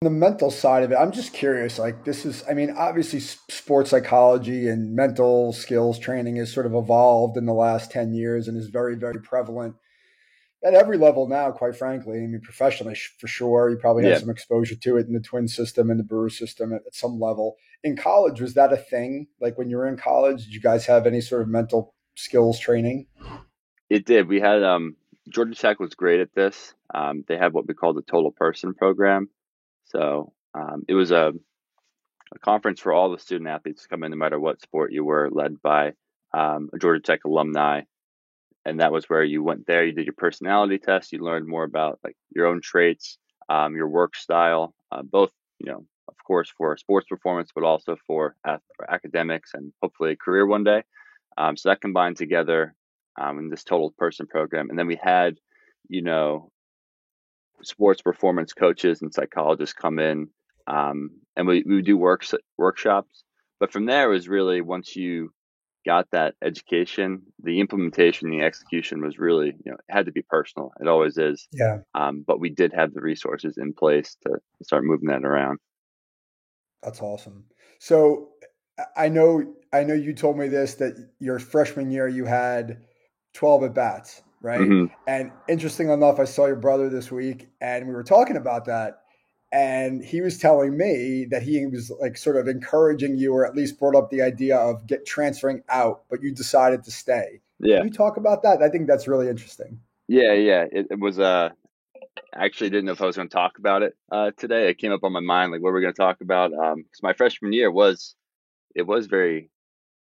the mental side of it, I'm just curious. Like, this is, I mean, obviously, sports psychology and mental skills training has sort of evolved in the last 10 years and is very, very prevalent at every level now, quite frankly. I mean, professionally, for sure. You probably had Yeah, some exposure to it in the Twin system and the Brewer system at some level. In college, was that a thing? Like, when you were in college, did you guys have any sort of mental skills training? it did. We had Georgia Tech was great at this. They had what we call the Total Person program. So it was a conference for all the student athletes to come in, no matter what sport you were, led by a Georgia Tech alumni. And that was where you went there, you did your personality test, you learned more about like your own traits, your work style, both, of course, for sports performance, but also for academics and hopefully a career one day. So that combined together in this total person program. And then we had, you know, sports performance coaches and psychologists come in, and we would do workshops. But from there, it was really once you got that education, the implementation, the execution was really, it had to be personal. It always is. Yeah, But we did have the resources in place to start moving that around. that's awesome. So I know you told me this that your freshman year you had 12 at bats, right? Hmm. And interesting enough, I saw your brother this week and we were talking about that. And he was telling me that he was like sort of encouraging you, or at least brought up the idea of get transferring out, but you decided to stay. Can Yeah, you talk about that? I think that's really interesting. yeah, yeah. It was. I actually didn't know if I was going to talk about it today. It came up on my mind, like what we're going to talk about. Because my freshman year was very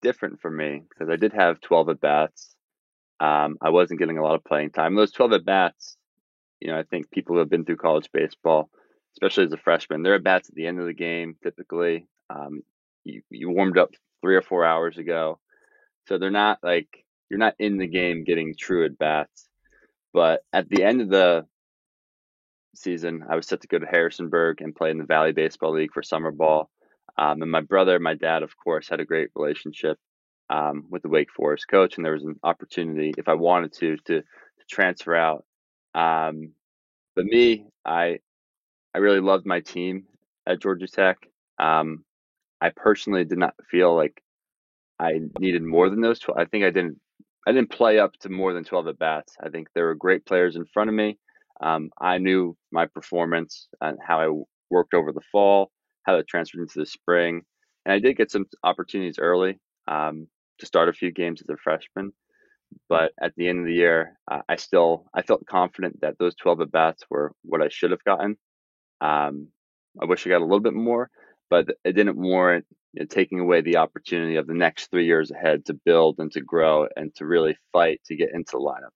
different for me because I did have 12 at bats. I wasn't getting a lot of playing time. Those 12 at bats, I think people who have been through college baseball, especially as a freshman, they're at bats at the end of the game typically. You warmed up 3 or 4 hours ago, so they're not like you're not in the game getting true at bats. But at the end of the season, I was set to go to Harrisonburg and play in the Valley Baseball League for summer ball. And my brother, my dad, of course, had a great relationship with the Wake Forest coach, and there was an opportunity, if I wanted to transfer out. Um, but me, I really loved my team at Georgia Tech. Um, I personally did not feel like I needed more than those 12. I think I didn't play up to more than 12 at bats. I think there were great players in front of me. I knew my performance and how I worked over the fall, how it transferred into the spring. And I did get some opportunities early to start a few games as a freshman. But at the end of the year, I felt confident that those 12 at bats were what I should have gotten. Um, I wish I got a little bit more, but it didn't warrant taking away the opportunity of the next 3 years ahead to build and to grow and to really fight to get into the lineup.